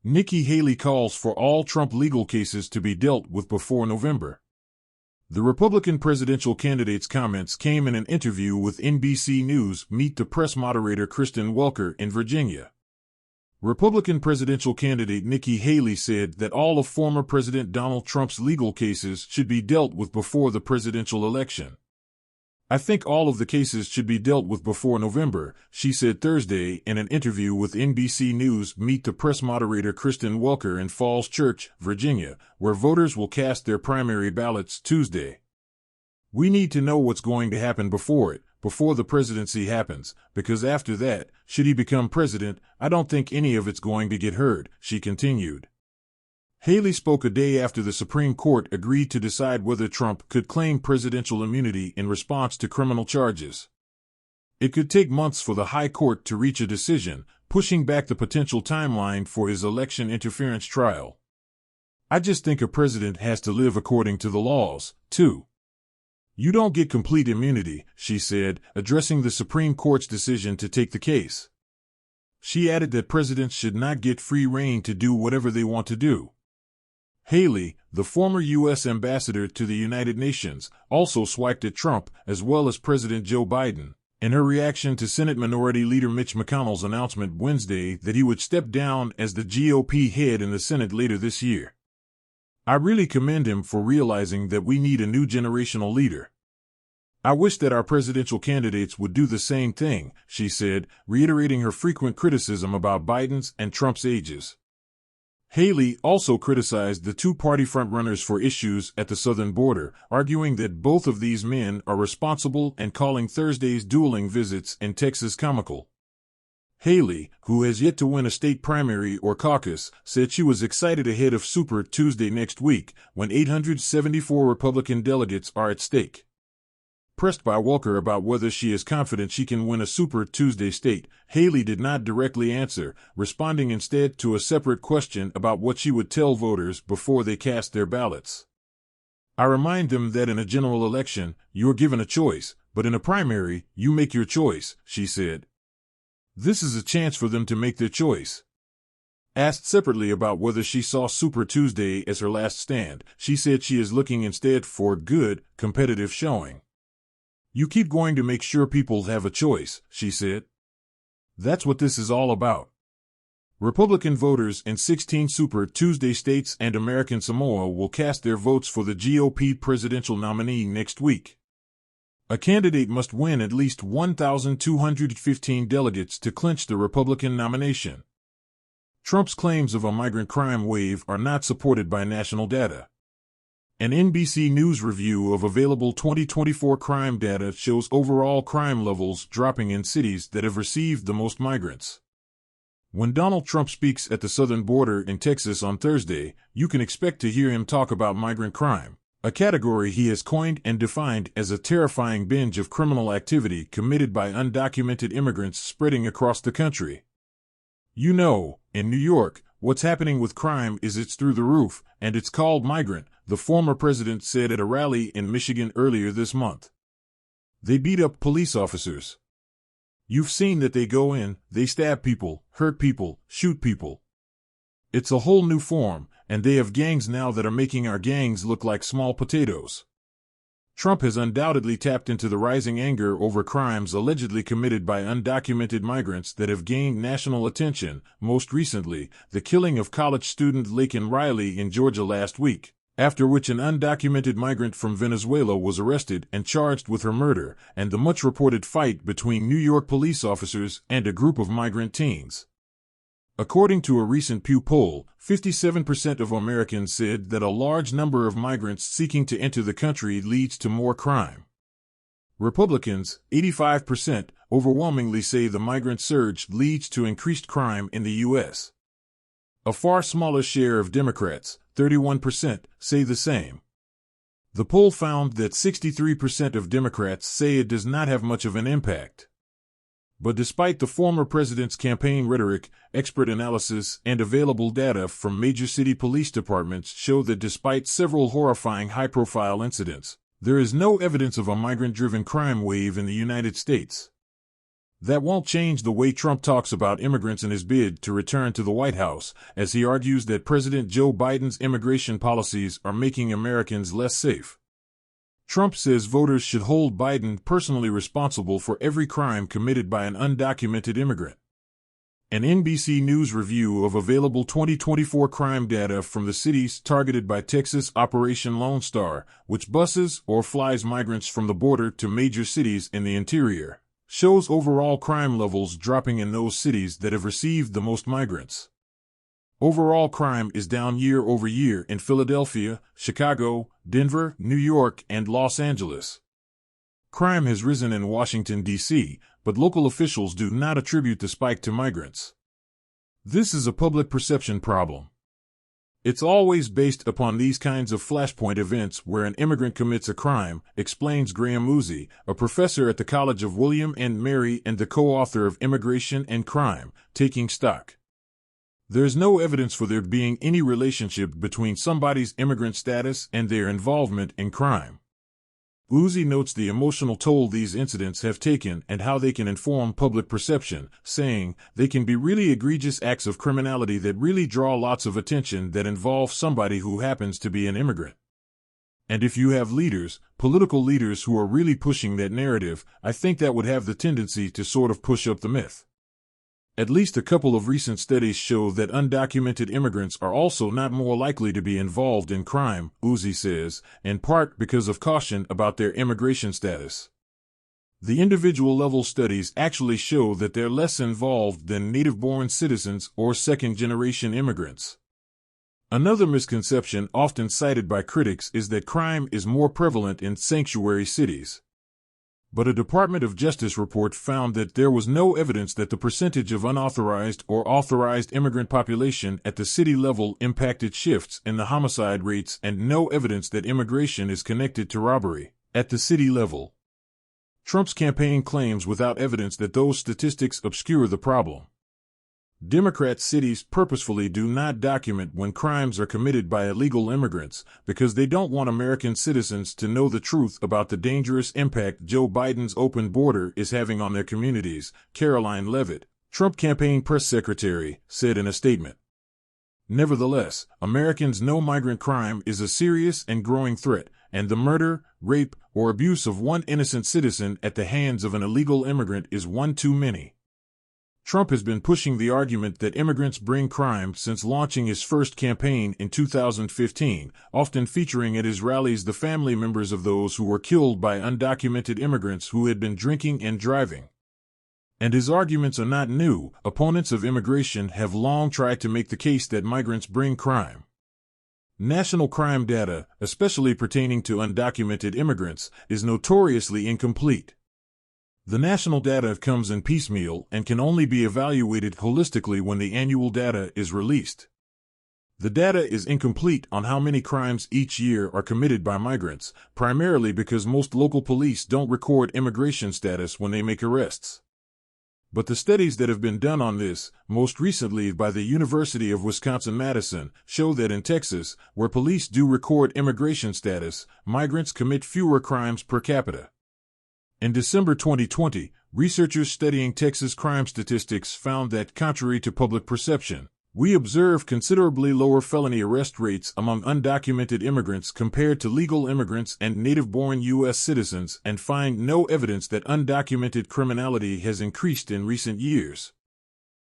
Nikki Haley calls for all Trump legal cases to be dealt with before November. The Republican presidential candidate's comments came in an interview with NBC News Meet the Press moderator Kristen Welker in Virginia. Republican presidential candidate Nikki Haley said that all of former President Donald Trump's legal cases should be dealt with before the presidential election. "I think all of the cases should be dealt with before November," she said Thursday in an interview with NBC News Meet the Press moderator Kristen Welker in Falls Church, Virginia, where voters will cast their primary ballots Tuesday. "We need to know what's going to happen before the presidency happens, because after that, should he become president, I don't think any of it's going to get heard," she continued. Haley spoke a day after the Supreme Court agreed to decide whether Trump could claim presidential immunity in response to criminal charges. It could take months for the High Court to reach a decision, pushing back the potential timeline for his election interference trial. "I just think a president has to live according to the laws, too. You don't get complete immunity," she said, addressing the Supreme Court's decision to take the case. She added that presidents should not get free rein to do whatever they want to do. Haley, the former U.S. ambassador to the United Nations, also swiped at Trump, as well as President Joe Biden, in her reaction to Senate Minority Leader Mitch McConnell's announcement Wednesday that he would step down as the GOP head in the Senate later this year. "I really commend him for realizing that we need a new generational leader. I wish that our presidential candidates would do the same thing," she said, reiterating her frequent criticism about Biden's and Trump's ages. Haley also criticized the two-party frontrunners for issues at the southern border, arguing that both of these men are responsible and calling Thursday's dueling visits in Texas comical. Haley, who has yet to win a state primary or caucus, said she was excited ahead of Super Tuesday next week, when 874 Republican delegates are at stake. Pressed by Welker about whether she is confident she can win a Super Tuesday state, Haley did not directly answer, responding instead to a separate question about what she would tell voters before they cast their ballots. "I remind them that in a general election, you're given a choice, but in a primary, you make your choice," she said. This is a chance for them to make their choice. Asked separately about whether she saw Super Tuesday as her last stand, she said she is looking instead for a good, competitive showing. "You keep going to make sure people have a choice," she said. "That's what this is all about." Republican voters in 16 Super Tuesday states and American Samoa will cast their votes for the GOP presidential nominee next week. A candidate must win at least 1,215 delegates to clinch the Republican nomination. Trump's claims of a migrant crime wave are not supported by national data. An NBC News review of available 2024 crime data shows overall crime levels dropping in cities that have received the most migrants. When Donald Trump speaks at the southern border in Texas on Thursday, you can expect to hear him talk about migrant crime, a category he has coined and defined as a terrifying binge of criminal activity committed by undocumented immigrants spreading across the country. "You know, in New York, what's happening with crime is it's through the roof, and it's called migrant," the former president said at a rally in Michigan earlier this month. "They beat up police officers. You've seen that they go in, they stab people, hurt people, shoot people. It's a whole new form, and they have gangs now that are making our gangs look like small potatoes." Trump has undoubtedly tapped into the rising anger over crimes allegedly committed by undocumented migrants that have gained national attention, most recently, the killing of college student Laken Riley in Georgia last week, after which an undocumented migrant from Venezuela was arrested and charged with her murder, and the much-reported fight between New York police officers and a group of migrant teens. According to a recent Pew poll, 57% of Americans said that a large number of migrants seeking to enter the country leads to more crime. Republicans, 85%, overwhelmingly say the migrant surge leads to increased crime in the U.S. A far smaller share of Democrats, 31%, say the same. The poll found that 63% of Democrats say it does not have much of an impact. But despite the former president's campaign rhetoric, expert analysis and available data from major city police departments show that despite several horrifying high-profile incidents, there is no evidence of a migrant-driven crime wave in the United States. That won't change the way Trump talks about immigrants in his bid to return to the White House, as he argues that President Joe Biden's immigration policies are making Americans less safe. Trump says voters should hold Biden personally responsible for every crime committed by an undocumented immigrant. An NBC News review of available 2024 crime data from the cities targeted by Texas Operation Lone Star, which buses or flies migrants from the border to major cities in the interior, shows overall crime levels dropping in those cities that have received the most migrants. Overall crime is down year over year in Philadelphia, Chicago, Denver, New York, and Los Angeles. Crime has risen in Washington, D.C., but local officials do not attribute the spike to migrants. This is a public perception problem. It's always based upon these kinds of flashpoint events where an immigrant commits a crime, explains Graham Uzi, a professor at the College of William and Mary and the co-author of Immigration and Crime, Taking Stock. There is no evidence for there being any relationship between somebody's immigrant status and their involvement in crime. Uzi notes the emotional toll these incidents have taken and how they can inform public perception, saying, they can be really egregious acts of criminality that really draw lots of attention that involve somebody who happens to be an immigrant. And if you have leaders, political leaders who are really pushing that narrative, I think that would have the tendency to sort of push up the myth. At least a couple of recent studies show that undocumented immigrants are also not more likely to be involved in crime, Uzi says, in part because of caution about their immigration status. The individual-level studies actually show that they're less involved than native-born citizens or second-generation immigrants. Another misconception often cited by critics is that crime is more prevalent in sanctuary cities. But a Department of Justice report found that there was no evidence that the percentage of unauthorized or authorized immigrant population at the city level impacted shifts in the homicide rates, and no evidence that immigration is connected to robbery at the city level. Trump's campaign claims without evidence that those statistics obscure the problem. Democrat cities purposefully do not document when crimes are committed by illegal immigrants because they don't want American citizens to know the truth about the dangerous impact Joe Biden's open border is having on their communities, Caroline Leavitt, Trump campaign press secretary, said in a statement. Nevertheless, Americans know migrant crime is a serious and growing threat, and the murder, rape, or abuse of one innocent citizen at the hands of an illegal immigrant is one too many. Trump has been pushing the argument that immigrants bring crime since launching his first campaign in 2015, often featuring at his rallies the family members of those who were killed by undocumented immigrants who had been drinking and driving. And his arguments are not new. Opponents of immigration have long tried to make the case that migrants bring crime. National crime data, especially pertaining to undocumented immigrants, is notoriously incomplete. The national data comes in piecemeal and can only be evaluated holistically when the annual data is released. The data is incomplete on how many crimes each year are committed by migrants, primarily because most local police don't record immigration status when they make arrests. But the studies that have been done on this, most recently by the University of Wisconsin-Madison, show that in Texas, where police do record immigration status, migrants commit fewer crimes per capita. In December 2020, researchers studying Texas crime statistics found that, contrary to public perception, we observe considerably lower felony arrest rates among undocumented immigrants compared to legal immigrants and native-born U.S. citizens, and find no evidence that undocumented criminality has increased in recent years.